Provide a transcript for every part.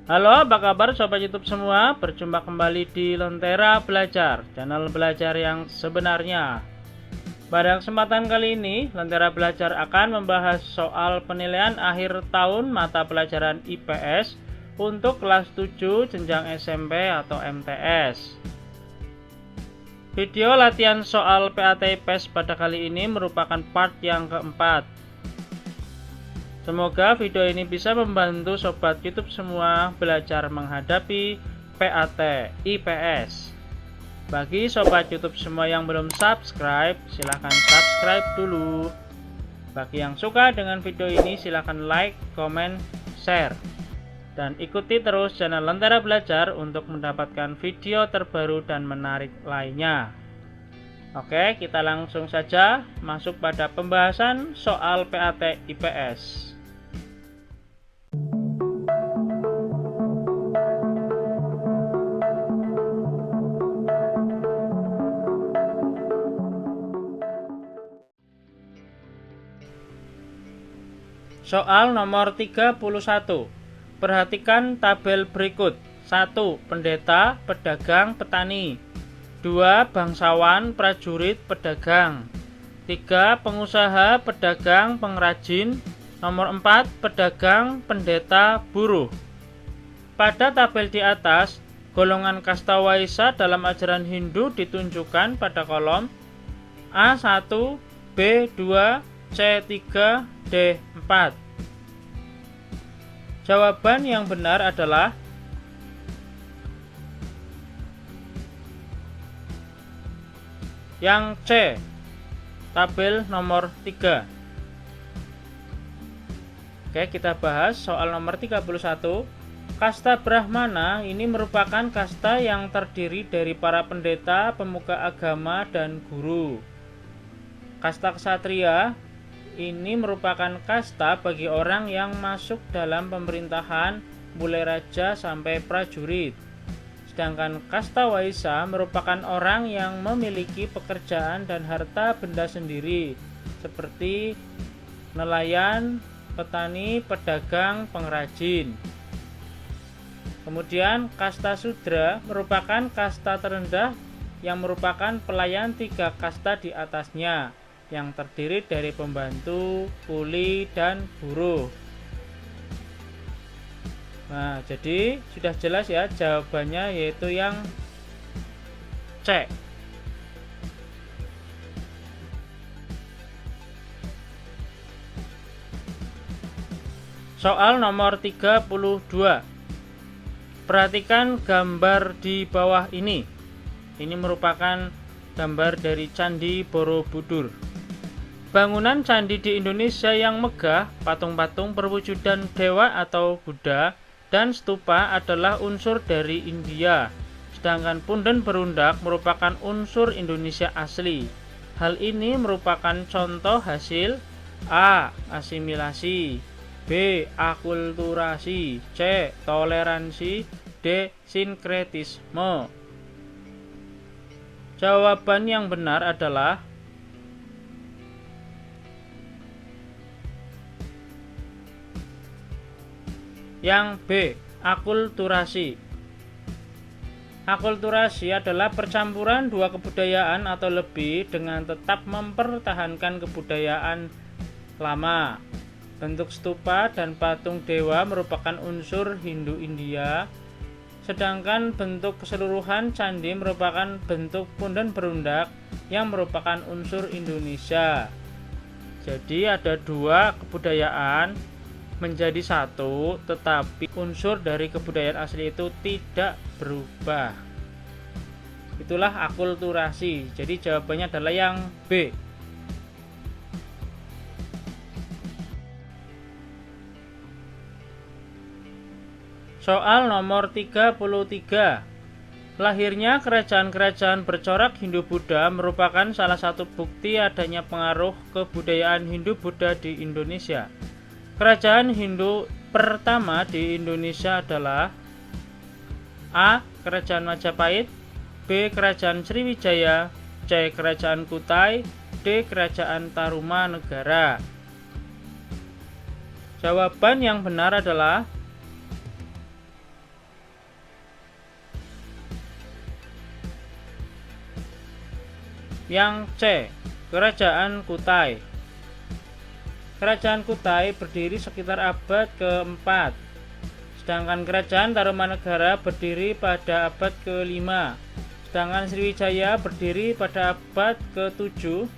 Halo, apa kabar Sobat YouTube semua? Berjumpa kembali di Lentera Belajar, channel belajar yang sebenarnya. Pada kesempatan kali ini, Lentera Belajar akan membahas soal penilaian akhir tahun mata pelajaran IPS untuk kelas 7 jenjang SMP atau MTS. Video latihan soal PAT IPS pada kali ini merupakan part yang keempat. Semoga video ini bisa membantu Sobat YouTube semua belajar menghadapi PAT IPS. Bagi Sobat YouTube semua yang belum subscribe, silahkan subscribe dulu. Bagi yang suka dengan video ini, silahkan like, comment, share. Dan ikuti terus channel Lentera Belajar untuk mendapatkan video terbaru dan menarik lainnya. Oke, kita langsung saja masuk pada pembahasan soal PAT IPS. Soal nomor 31. Perhatikan tabel berikut. 1. Pendeta, pedagang, petani. 2. Bangsawan, prajurit, pedagang. 3. Pengusaha, pedagang, pengrajin. Nomor 4. Pedagang, pendeta, buruh. Pada tabel di atas, golongan kasta Waisya dalam ajaran Hindu ditunjukkan pada kolom A1, B2, C3, D4. Jawaban yang benar adalah yang C, tabel nomor 3. Oke, kita bahas soal nomor 31. Kasta Brahmana ini merupakan kasta yang terdiri dari para pendeta, pemuka agama, dan guru. Kasta Ksatria ini merupakan kasta bagi orang yang masuk dalam pemerintahan mulai raja sampai prajurit. Sedangkan kasta Waisya merupakan orang yang memiliki pekerjaan dan harta benda sendiri seperti nelayan, petani, pedagang, pengrajin. Kemudian kasta Sudra merupakan kasta terendah yang merupakan pelayan 3 kasta di atasnya, yang terdiri dari pembantu, kuli, dan buruh. Nah, jadi sudah jelas ya jawabannya, yaitu yang C. Soal nomor 32. Perhatikan gambar di bawah ini. Ini merupakan gambar dari Candi Borobudur. Bangunan candi di Indonesia yang megah, patung-patung perwujudan dewa atau Buddha, dan stupa adalah unsur dari India. Sedangkan punden berundak merupakan unsur Indonesia asli. Hal ini merupakan contoh hasil A. Asimilasi, B. Akulturasi, C. Toleransi, D. Sinkretisme. Jawaban yang benar adalah yang B. Akulturasi. Akulturasi adalah percampuran 2 kebudayaan atau lebih dengan tetap mempertahankan kebudayaan lama. Bentuk stupa dan patung dewa merupakan unsur Hindu-India, sedangkan bentuk keseluruhan candi merupakan bentuk punden berundak yang merupakan unsur Indonesia. Jadi ada 2 kebudayaan menjadi satu, tetapi unsur dari kebudayaan asli itu tidak berubah. Itulah akulturasi. Jadi jawabannya adalah yang B. Soal nomor 33. Lahirnya kerajaan-kerajaan bercorak Hindu-Buddha merupakan salah satu bukti adanya pengaruh kebudayaan Hindu-Buddha di Indonesia. Kerajaan Hindu pertama di Indonesia adalah A. Kerajaan Majapahit, B. Kerajaan Sriwijaya, C. Kerajaan Kutai, D. Kerajaan Tarumanegara. Jawaban yang benar adalah Yang C. Kerajaan Kutai. Kerajaan Kutai berdiri sekitar abad ke-4, sedangkan Kerajaan Tarumanegara berdiri pada abad ke-5, sedangkan Sriwijaya berdiri pada abad ke-7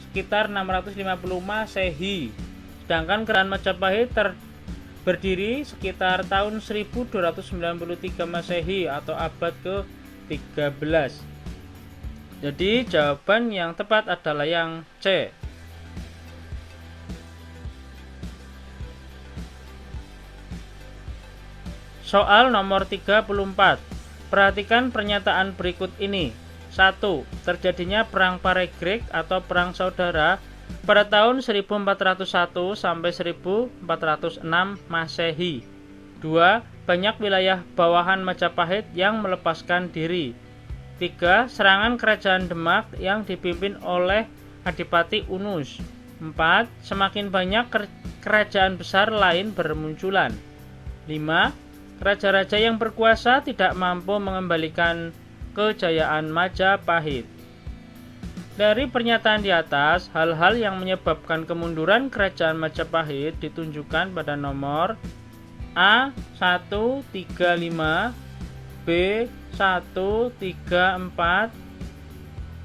sekitar 650 Masehi, sedangkan Kerajaan Majapahit berdiri sekitar tahun 1293 Masehi atau abad ke-13. Jadi jawaban yang tepat adalah yang C. Soal nomor 34. Perhatikan pernyataan berikut ini. 1. Terjadinya Perang Paregreg atau Perang Saudara pada tahun 1401 sampai 1406 Masehi. 2. Banyak wilayah bawahan Majapahit yang melepaskan diri. 3. Serangan Kerajaan Demak yang dipimpin oleh Adipati Unus. 4. Semakin banyak kerajaan besar lain bermunculan. 5. Raja-raja yang berkuasa tidak mampu mengembalikan kejayaan Majapahit. Dari pernyataan di atas, hal-hal yang menyebabkan kemunduran kerajaan Majapahit ditunjukkan pada nomor A 135, B 134,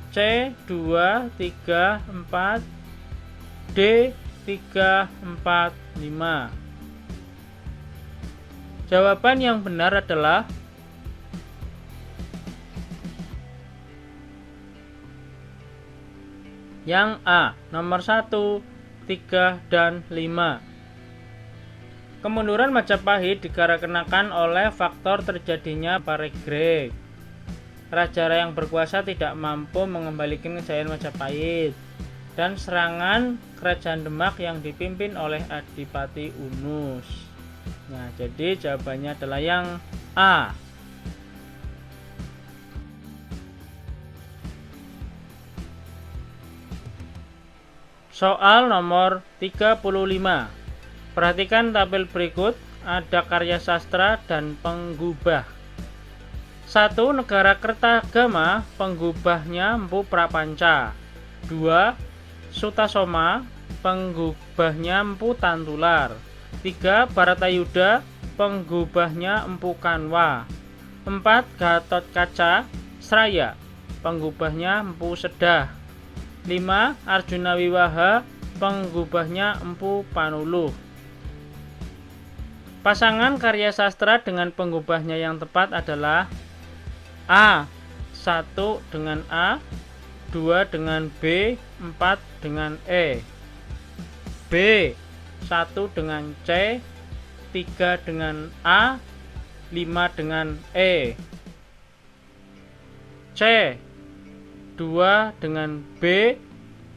C 234, D 345. Jawaban yang benar adalah yang A, nomor 1, 3, dan 5. Kemunduran Majapahit dikarenakan oleh faktor terjadinya Paregreg. Raja yang berkuasa tidak mampu mengembalikan kejayaan Majapahit, dan serangan Kerajaan Demak yang dipimpin oleh Adipati Unus. Nah, jadi jawabannya adalah yang A. Soal nomor 35. Perhatikan tabel berikut, ada karya sastra dan penggubah. 1. Negara Kertagama, penggubahnya Mpu Prapanca. 2. Sutasoma, penggubahnya Mpu Tantular. 3. Baratayuda, penggubahnya Mpu Kanwa. 4. Gatotkaca Sraya, penggubahnya Mpu Sedah. 5. Arjuna Wiwaha, penggubahnya Mpu Panuluh. Pasangan karya sastra dengan penggubahnya yang tepat adalah A. 1 dengan A, 2 dengan B, 4 dengan E. B. 1 dengan C, 3 dengan A, 5 dengan E. C. 2 dengan B,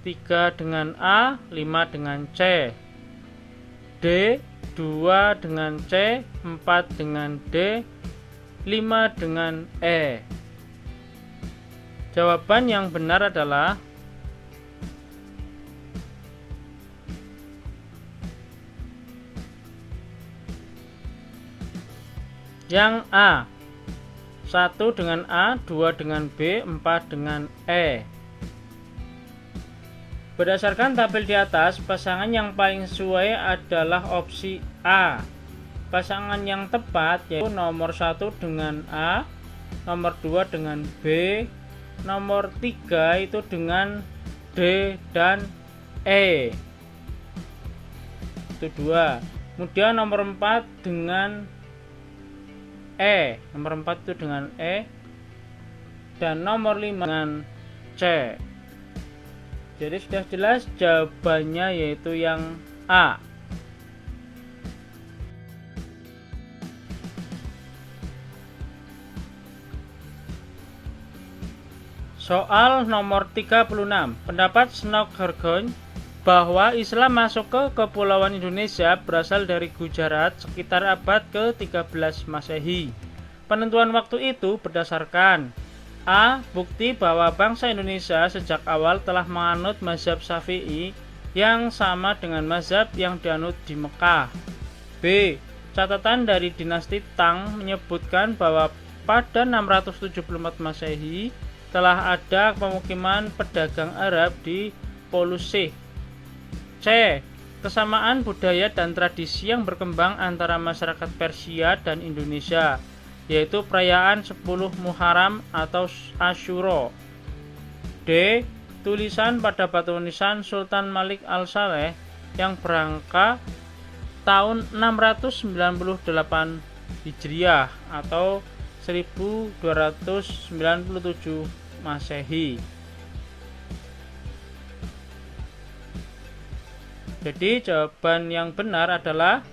3 dengan A, 5 dengan C. D. 2 dengan C, 4 dengan D, 5 dengan E. Jawaban yang benar adalah yang A. 1 dengan A, 2 dengan B, 4 dengan E. Berdasarkan tabel di atas, pasangan yang paling sesuai adalah opsi A. Pasangan yang tepat yaitu nomor 1 dengan A, nomor 2 dengan B, nomor 3 itu dengan D dan E. Itu 2. Kemudian nomor 4 dengan E. Nomor 4 itu dengan E. Dan nomor 5 dengan C. Jadi sudah jelas jawabannya yaitu yang A. Soal nomor 36. Pendapat Snok Hergon bahwa Islam masuk ke Kepulauan Indonesia berasal dari Gujarat sekitar abad ke-13 Masehi. Penentuan waktu itu berdasarkan A. Bukti bahwa bangsa Indonesia sejak awal telah menganut mazhab Syafi'i yang sama dengan mazhab yang dianut di Mekah. B. Catatan dari dinasti Tang menyebutkan bahwa pada 674 Masehi telah ada pemukiman pedagang Arab di Polusih. C. Kesamaan budaya dan tradisi yang berkembang antara masyarakat Persia dan Indonesia, yaitu perayaan 10 Muharram atau Asyura. D. Tulisan pada batu nisan Sultan Malik Al-Saleh yang berangka tahun 698 Hijriah atau 1297 Masehi. Jadi jawaban yang benar adalah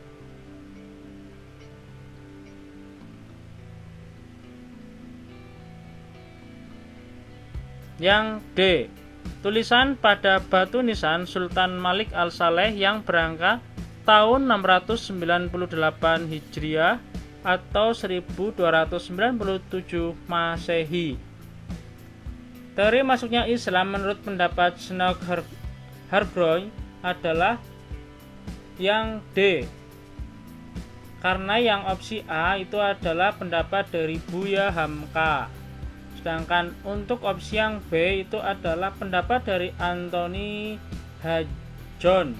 yang D. Tulisan pada batu nisan Sultan Malik Al-Saleh yang berangka tahun 698 Hijriah atau 1297 Masehi. Teori masuknya Islam menurut pendapat Snook Hargroy adalah yang D, karena yang opsi A itu adalah pendapat dari Buya Hamka, sedangkan untuk opsi yang B itu adalah pendapat dari Anthony Hajon,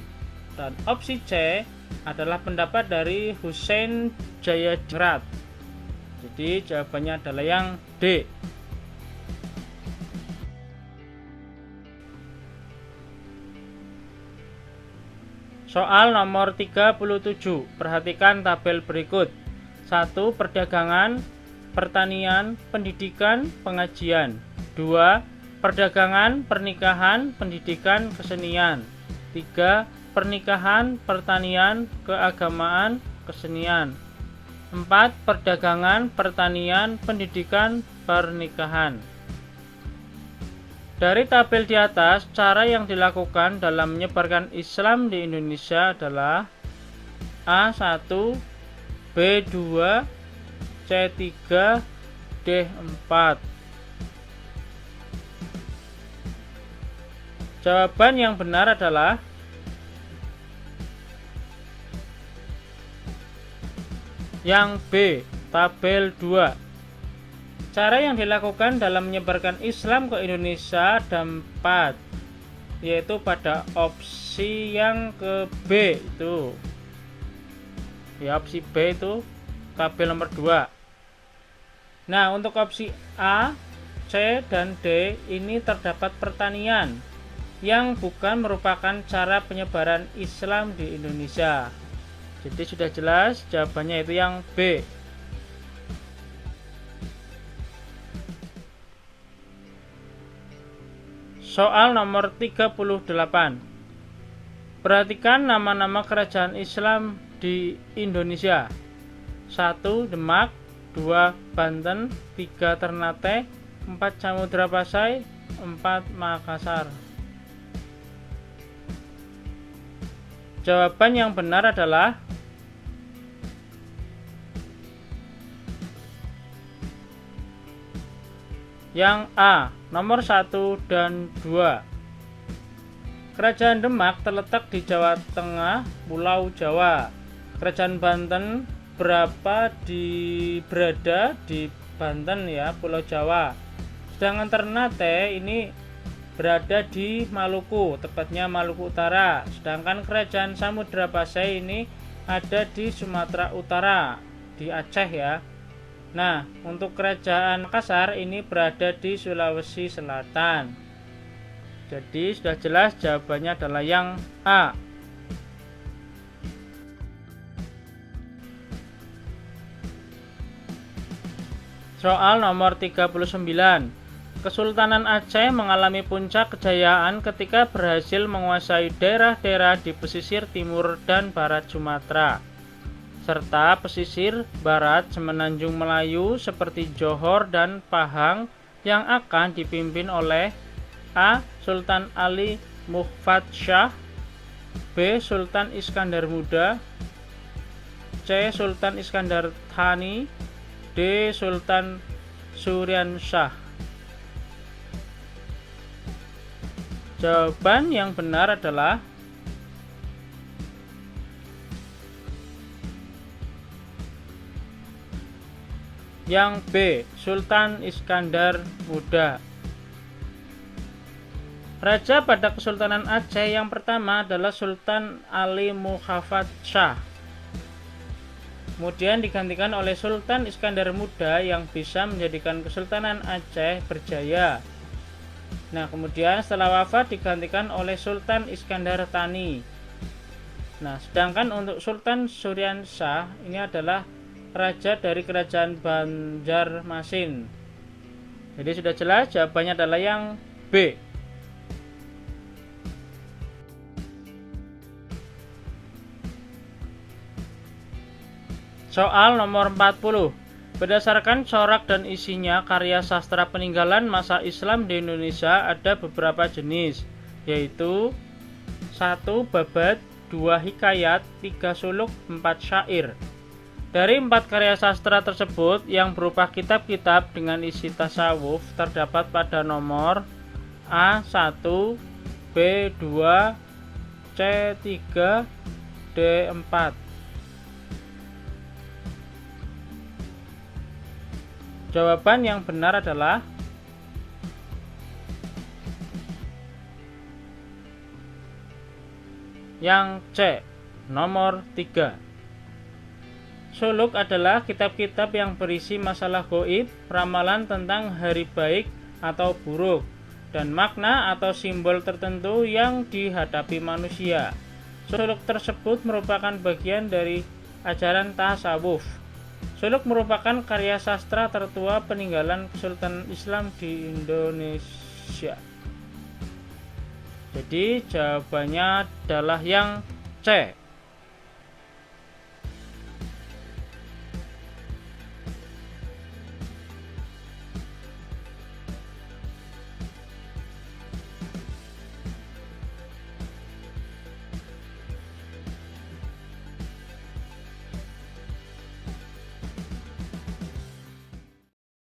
dan opsi C adalah pendapat dari Hussein Jayajrat. Jadi jawabannya adalah yang D. Soal nomor 37. Perhatikan tabel berikut. 1. Perdagangan, pertanian, pendidikan, pengajian. 2. Perdagangan, pernikahan, pendidikan, kesenian. 3. Pernikahan, pertanian, keagamaan, kesenian. 4. Perdagangan, pertanian, pendidikan, pernikahan. Dari tabel di atas, cara yang dilakukan dalam menyebarkan Islam di Indonesia adalah A1, B2, C3, D4. Jawaban yang benar adalah yang B, tabel 2. Cara yang dilakukan dalam menyebarkan Islam ke Indonesia ada 4, yaitu pada opsi yang ke B itu. Ya, opsi B itu tabel nomor 2. Nah, untuk opsi A, C, dan D ini terdapat pertanian yang bukan merupakan cara penyebaran Islam di Indonesia. Jadi sudah jelas jawabannya itu yang B. Soal nomor 38. Perhatikan nama-nama kerajaan Islam di Indonesia. 1. Demak, 2. Banten, 3. Ternate, 4. Samudra Pasai, 4. Makassar. Jawaban yang benar adalah yang A, nomor 1 dan 2. Kerajaan Demak terletak di Jawa Tengah, Pulau Jawa. Kerajaan Banten berada di Banten ya, Pulau Jawa. Sedangkan Ternate ini berada di Maluku, tepatnya Maluku Utara. Sedangkan Kerajaan Samudra Pasai ini ada di Sumatera Utara, di Aceh ya. Nah, untuk Kerajaan Makassar ini berada di Sulawesi Selatan. Jadi sudah jelas jawabannya adalah yang A. Soal nomor 39. Kesultanan Aceh mengalami puncak kejayaan ketika berhasil menguasai daerah-daerah di pesisir timur dan barat Sumatera, serta pesisir barat Semenanjung Melayu seperti Johor dan Pahang yang akan dipimpin oleh A. Sultan Ali Muhammad Shah, B. Sultan Iskandar Muda, C. Sultan Iskandar Thani, D. Sultan Suryan Shah. Jawaban yang benar adalah yang B, Sultan Iskandar Muda. Raja pada Kesultanan Aceh yang pertama adalah Sultan Ali Muhammad Shah. Kemudian digantikan oleh Sultan Iskandar Muda yang bisa menjadikan Kesultanan Aceh berjaya. Nah, kemudian setelah wafat digantikan oleh Sultan Iskandar Thani. Nah, sedangkan untuk Sultan Suryan Shah ini adalah raja dari kerajaan Banjarmasin. Jadi sudah jelas jawabannya adalah yang B. Soal nomor 40. Berdasarkan corak dan isinya, karya sastra peninggalan masa Islam di Indonesia ada beberapa jenis, yaitu 1. Babat, 2. Hikayat, 3. Suluk, 4. Syair. Dari 4 karya sastra tersebut yang berupa kitab-kitab dengan isi tasawuf terdapat pada nomor A1, B2, C3, D4. Jawaban yang benar adalah yang C, nomor 3. Suluk adalah kitab-kitab yang berisi masalah gaib, ramalan tentang hari baik atau buruk, dan makna atau simbol tertentu yang dihadapi manusia. Suluk tersebut merupakan bagian dari ajaran tasawuf. Suluk merupakan karya sastra tertua peninggalan Kesultanan Islam di Indonesia. Jadi jawabannya adalah yang C.